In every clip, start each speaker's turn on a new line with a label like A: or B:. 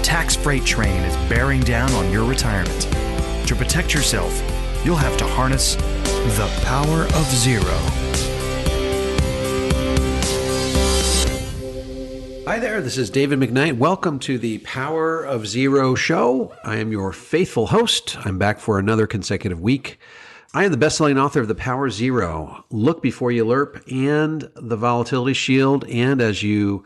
A: tax freight train is bearing down on your retirement. To protect yourself, you'll have to harness the power of zero.
B: Hi there, this is David McKnight. Welcome to the Power of Zero show. I am your faithful host. I'm back for another consecutive week. I am the best-selling author of The Power Zero, Look Before You LIRP, and The Volatility Shield. And as you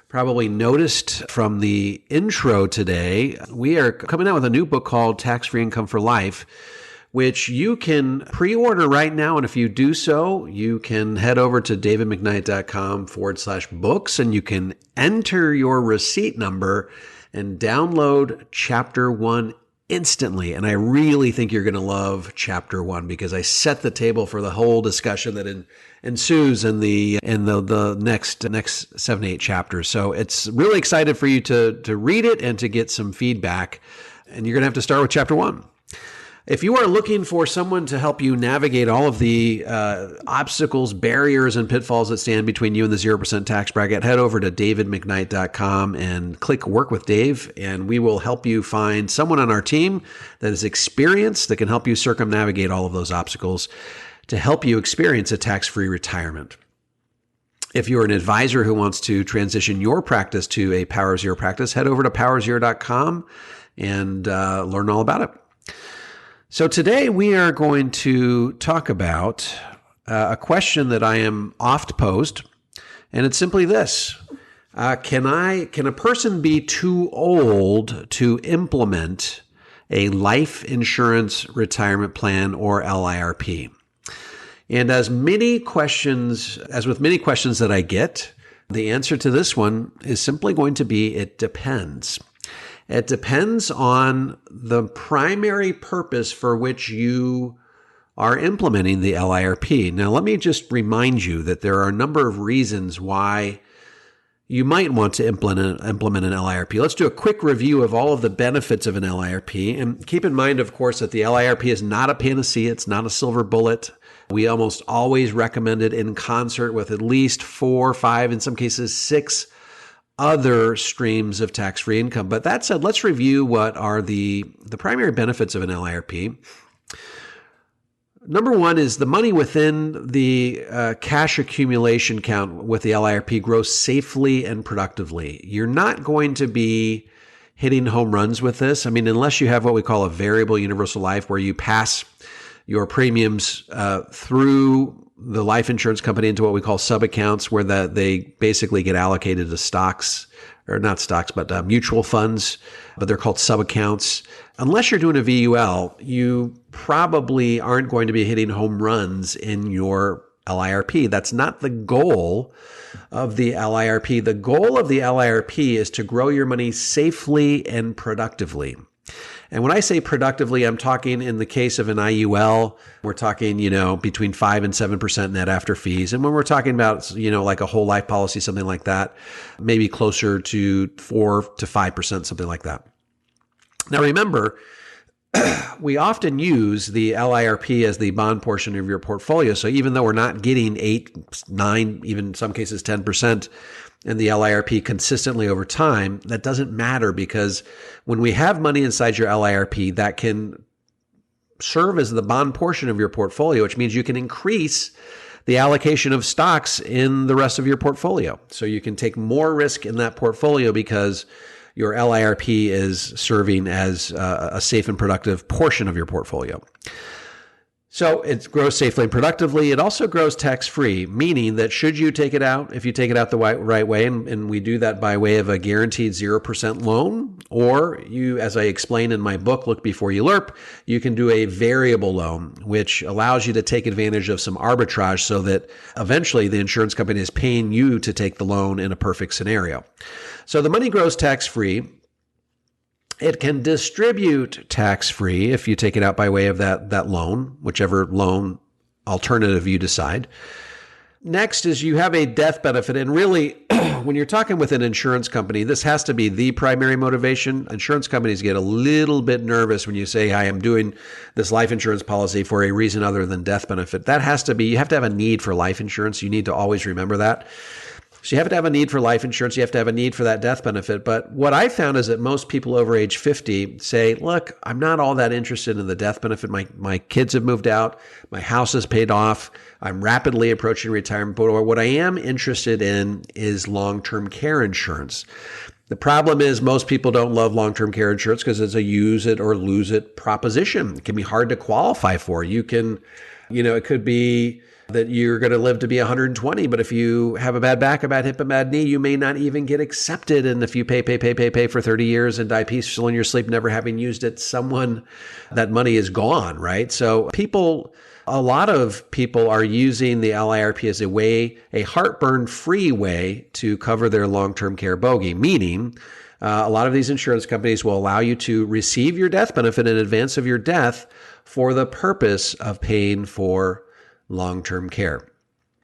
B: probably noticed from the intro today, we are coming out with a new book called Tax-Free Income for Life, which you can pre-order right now. And if you do so, you can head over to davidmcknight.com/books, and you can enter your receipt number and download Chapter 1 instantly. And I really think you're going to love Chapter 1 because I set the table for the whole discussion that ensues in the next 7 to 8 chapters. So it's really excited for you to read it and to get some feedback. And you're going to have to start with Chapter 1. If you are looking for someone to help you navigate all of the obstacles, barriers, and pitfalls that stand between you and the 0% tax bracket, head over to davidmcknight.com and click Work with Dave, and we will help you find someone on our team that is experienced that can help you circumnavigate all of those obstacles to help you experience a tax-free retirement. If you're an advisor who wants to transition your practice to a Power Zero practice, head over to powerzero.com and learn all about it. So today we are going to talk about a question that I am oft posed, and it's simply this. Can a person be too old to implement a life insurance retirement plan or LIRP? And as with many questions that I get, the answer to this one is simply going to be it depends. It depends on the primary purpose for which you are implementing the LIRP. Now, let me just remind you that there are a number of reasons why you might want to implement an LIRP. Let's do a quick review of all of the benefits of an LIRP. And keep in mind, of course, that the LIRP is not a panacea. It's not a silver bullet. We almost always recommend it in concert with at least 4, 5, in some cases 6 other streams of tax-free income. But that said, let's review what are the primary benefits of an LIRP. Number one is the money within the cash accumulation account with the LIRP grows safely and productively. You're not going to be hitting home runs with this. I mean, unless you have what we call a variable universal life where you pass your premiums through the life insurance company into what we call sub-accounts where they basically get allocated to stocks, or not stocks, but mutual funds, but they're called sub-accounts. Unless you're doing a VUL, you probably aren't going to be hitting home runs in your LIRP. That's not the goal of the LIRP. The goal of the LIRP is to grow your money safely and productively. And when I say productively, I'm talking in the case of an IUL, we're talking, between 5 and 7% net after fees. And when we're talking about, like a whole life policy, something like that, maybe closer to 4 to 5%, something like that. Now, remember, we often use the LIRP as the bond portion of your portfolio. So even though we're not getting 8, 9, even in some cases 10%, and the LIRP consistently over time, that doesn't matter because when we have money inside your LIRP, that can serve as the bond portion of your portfolio, which means you can increase the allocation of stocks in the rest of your portfolio. So you can take more risk in that portfolio because your LIRP is serving as a safe and productive portion of your portfolio. So it grows safely and productively. It also grows tax-free, meaning that should you take it out, if you take it out the right way, and we do that by way of a guaranteed 0% loan, or you, as I explain in my book, Look Before You LIRP, you can do a variable loan, which allows you to take advantage of some arbitrage so that eventually the insurance company is paying you to take the loan in a perfect scenario. So the money grows tax-free. It can distribute tax-free if you take it out by way of that loan, whichever loan alternative you decide. Next is you have a death benefit. And really, when you're talking with an insurance company, this has to be the primary motivation. Insurance companies get a little bit nervous when you say, "Hi, I'm doing this life insurance policy for a reason other than death benefit." That has to be, you have to have a need for life insurance. You need to always remember that. So you have to have a need for life insurance. You have to have a need for that death benefit. But what I found is that most people over age 50 say, look, I'm not all that interested in the death benefit. My kids have moved out. My house is paid off. I'm rapidly approaching retirement. But what I am interested in is long-term care insurance. The problem is most people don't love long-term care insurance because it's a use it or lose it proposition. It can be hard to qualify for. It could be that you're going to live to be 120, but if you have a bad back, a bad hip, a bad knee, you may not even get accepted. And if you pay for 30 years and die peaceful in your sleep, never having used it, that money is gone, right? So a lot of people are using the LIRP as a heartburn-free way to cover their long-term care bogey, meaning a lot of these insurance companies will allow you to receive your death benefit in advance of your death for the purpose of paying for long-term care.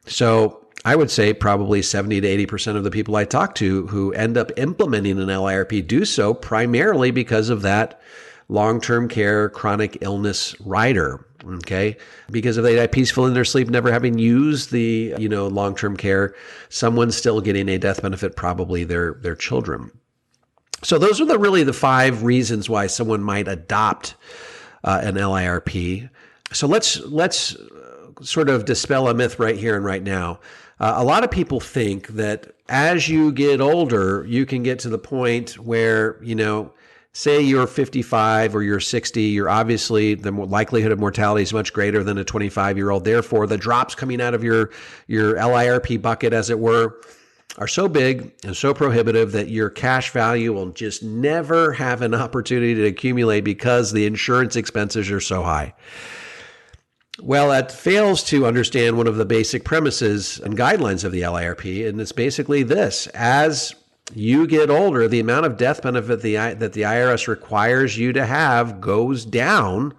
B: So I would say probably 70 to 80% of the people I talk to who end up implementing an LIRP do so primarily because of that long-term care chronic illness rider. Okay. Because if they die peaceful in their sleep, never having used the, long-term care, someone's still getting a death benefit, probably their children. So those are really the 5 reasons why someone might adopt an LIRP. So let's sort of dispel a myth right here and right now. A lot of people think that as you get older, you can get to the point where, say you're 55 or you're 60, you're obviously the likelihood of mortality is much greater than a 25-year-old. Therefore, the drops coming out of your LIRP bucket, as it were, are so big and so prohibitive that your cash value will just never have an opportunity to accumulate because the insurance expenses are so high. Well, that fails to understand one of the basic premises and guidelines of the LIRP, and it's basically this. As you get older, the amount of death benefit that the IRS requires you to have goes down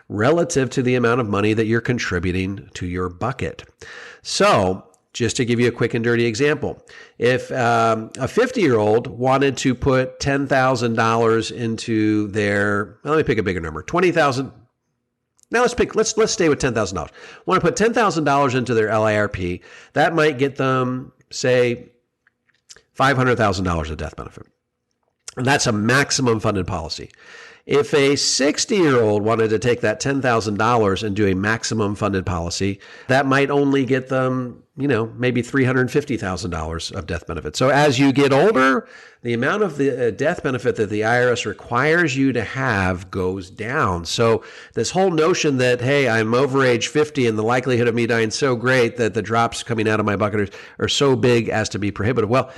B: relative to the amount of money that you're contributing to your bucket. So, just to give you a quick and dirty example, if a 50-year-old wanted to put $10,000 into let me pick a bigger number, $20,000. Now let's stay with $10,000. Want to put $10,000 into their LIRP, that might get them, say, $500,000 of death benefit. And that's a maximum funded policy. If a 60-year-old wanted to take that $10,000 and do a maximum funded policy, that might only get them, maybe $350,000 of death benefit. So as you get older, the amount of the death benefit that the IRS requires you to have goes down. So this whole notion that, hey, I'm over age 50 and the likelihood of me dying so great that the drops coming out of my bucket are so big as to be prohibitive. Well,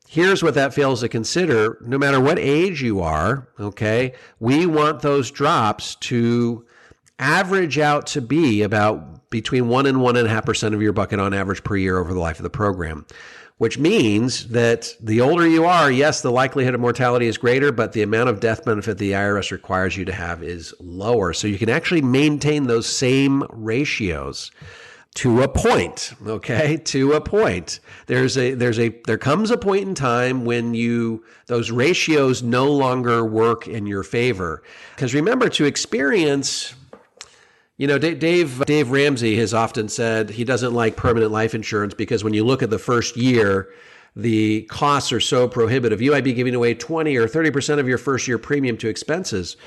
B: here's what that fails to consider. No matter what age you are, okay, we want those drops to average out to be about between 1 and 1.5% of your bucket on average per year over the life of the program, which means that the older you are, yes, the likelihood of mortality is greater, but the amount of death benefit the IRS requires you to have is lower. So you can actually maintain those same ratios. To a point, okay? To a point. There comes a point in time when those ratios no longer work in your favor. Because remember, to experience, Dave Ramsey has often said he doesn't like permanent life insurance because when you look at the first year, the costs are so prohibitive. You might be giving away 20 or 30% of your first year premium to expenses.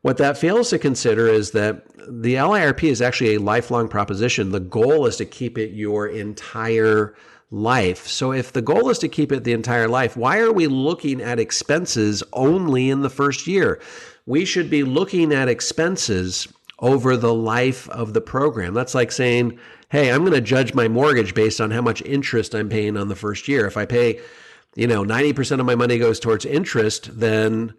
B: What that fails to consider is that the LIRP is actually a lifelong proposition. The goal is to keep it your entire life. So if the goal is to keep it the entire life, why are we looking at expenses only in the first year? We should be looking at expenses over the life of the program. That's like saying, hey, I'm going to judge my mortgage based on how much interest I'm paying on the first year. If I pay, 90% of my money goes towards interest, then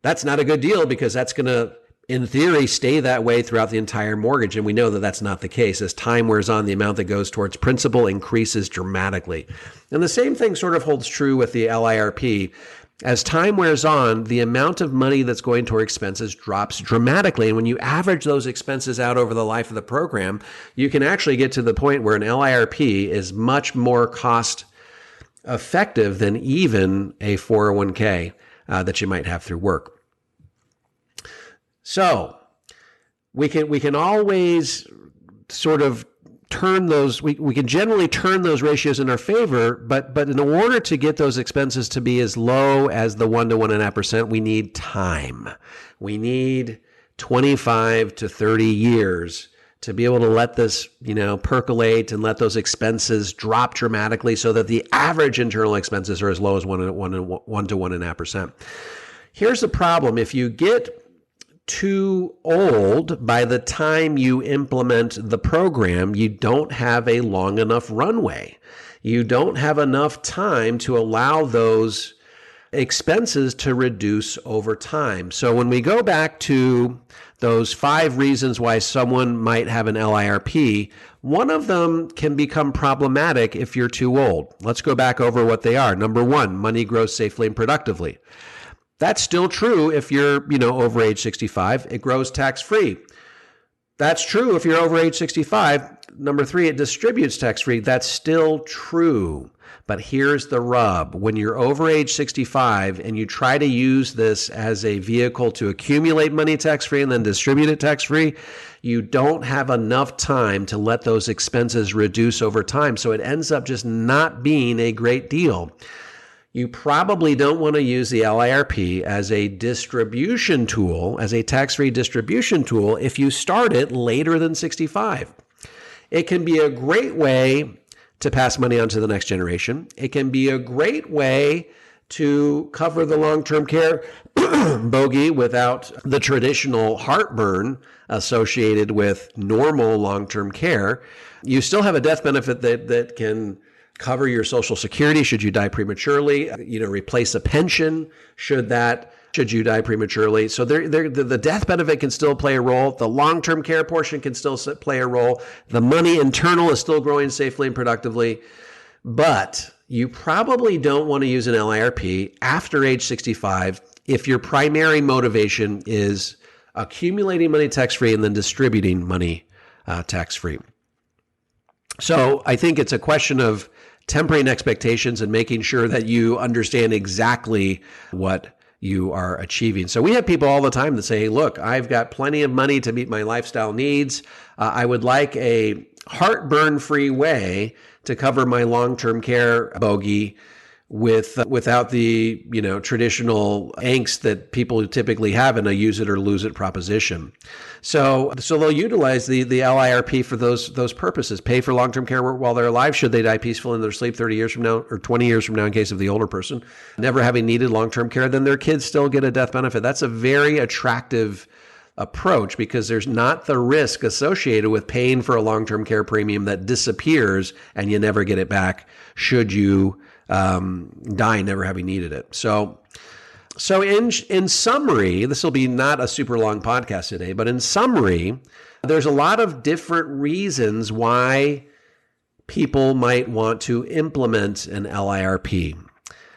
B: that's not a good deal because that's going to, in theory, stay that way throughout the entire mortgage. And we know that that's not the case. As time wears on, the amount that goes towards principal increases dramatically. And the same thing sort of holds true with the LIRP. As time wears on, the amount of money that's going toward expenses drops dramatically. And when you average those expenses out over the life of the program, you can actually get to the point where an LIRP is much more cost effective than even a 401k that you might have through work. So we can always sort of turn those, we can generally turn those ratios in our favor, but in order to get those expenses to be as low as the 1 to 1.5%, we need time. We need 25 to 30 years to be able to let this, percolate and let those expenses drop dramatically so that the average internal expenses are as low as 1 to 1.5%. Here's the problem. If you get too old by the time you implement the program, you don't have a long enough runway. You don't have enough time to allow those expenses to reduce over time. So when we go back to those 5 reasons why someone might have an LIRP, one of them can become problematic if you're too old. Let's go back over what they are. Number 1, money grows safely and productively. That's still true if you're, over age 65. It grows tax-free. That's true if you're over age 65. Number 3, it distributes tax-free. That's still true. But here's the rub. When you're over age 65 and you try to use this as a vehicle to accumulate money tax-free and then distribute it tax-free, you don't have enough time to let those expenses reduce over time. So it ends up just not being a great deal. You probably don't want to use the LIRP as a distribution tool, as a tax-free distribution tool, if you start it later than 65. It can be a great way to pass money on to the next generation. It can be a great way to cover the long-term care bogey without the traditional heartburn associated with normal long-term care. You still have a death benefit that can cover your Social Security should you die prematurely, replace a pension should you die prematurely. So the death benefit can still play a role. The long-term care portion can still play a role. The money internal is still growing safely and productively. But you probably don't want to use an LIRP after age 65 if your primary motivation is accumulating money tax-free and then distributing money tax-free. So I think it's a question of tempering expectations and making sure that you understand exactly what you are achieving. So we have people all the time that say, hey, look, I've got plenty of money to meet my lifestyle needs. I would like a heartburn-free way to cover my long-term care bogey without the traditional angst that people typically have in a use it or lose it proposition. So they'll utilize the LIRP for those purposes. Pay for long-term care while they're alive, should they die peacefully in their sleep 30 years from now or 20 years from now in case of the older person. Never having needed long-term care, then their kids still get a death benefit. That's a very attractive approach because there's not the risk associated with paying for a long-term care premium that disappears and you never get it back should you die never having needed it. So in summary, this will be not a super long podcast today, but in summary, there's a lot of different reasons why people might want to implement an LIRP.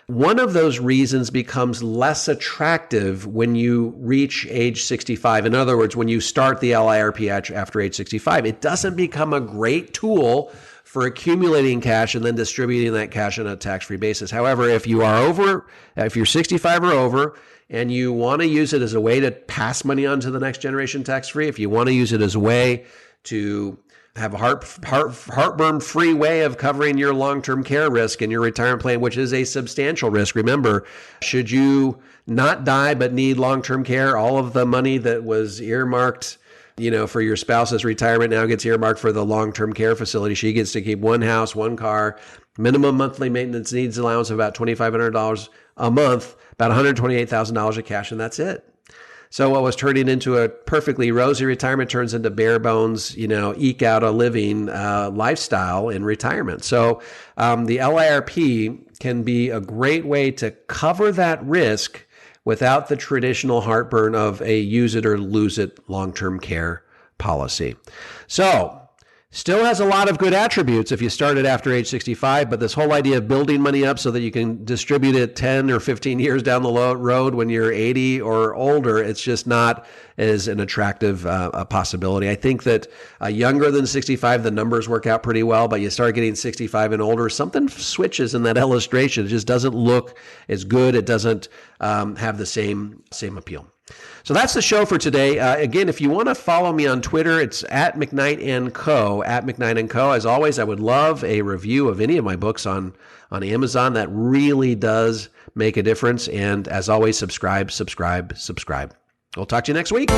B: One of those reasons becomes less attractive when you reach age 65. In other words, when you start the LIRP after age 65, it doesn't become a great tool for accumulating cash and then distributing that cash on a tax-free basis. However, if you're 65 or over and you want to use it as a way to pass money on to the next generation tax-free, if you want to use it as a way to have a heartburn-free way of covering your long-term care risk in your retirement plan, which is a substantial risk. Remember, should you not die but need long-term care, all of the money that was earmarked for your spouse's retirement now gets earmarked for the long-term care facility. She gets to keep one house, one car, minimum monthly maintenance needs allowance of about $2,500 a month, about $128,000 of cash, and that's it. So what was turning into a perfectly rosy retirement turns into bare bones, eke out a living lifestyle in retirement. So the LIRP can be a great way to cover that risk without the traditional heartburn of a use it or lose it long-term care policy. So still has a lot of good attributes if you start it after age 65, but this whole idea of building money up so that you can distribute it 10 or 15 years down the road when you're 80 or older, it's just not as an attractive a possibility. I think that younger than 65, the numbers work out pretty well, but you start getting 65 and older, something switches in that illustration. It just doesn't look as good. It doesn't have the same appeal. So that's the show for today. Again, if you want to follow me on Twitter, it's at McKnight & Co. At McKnight & Co. As always, I would love a review of any of my books on Amazon. That really does make a difference. And as always, subscribe. We'll talk to you next week.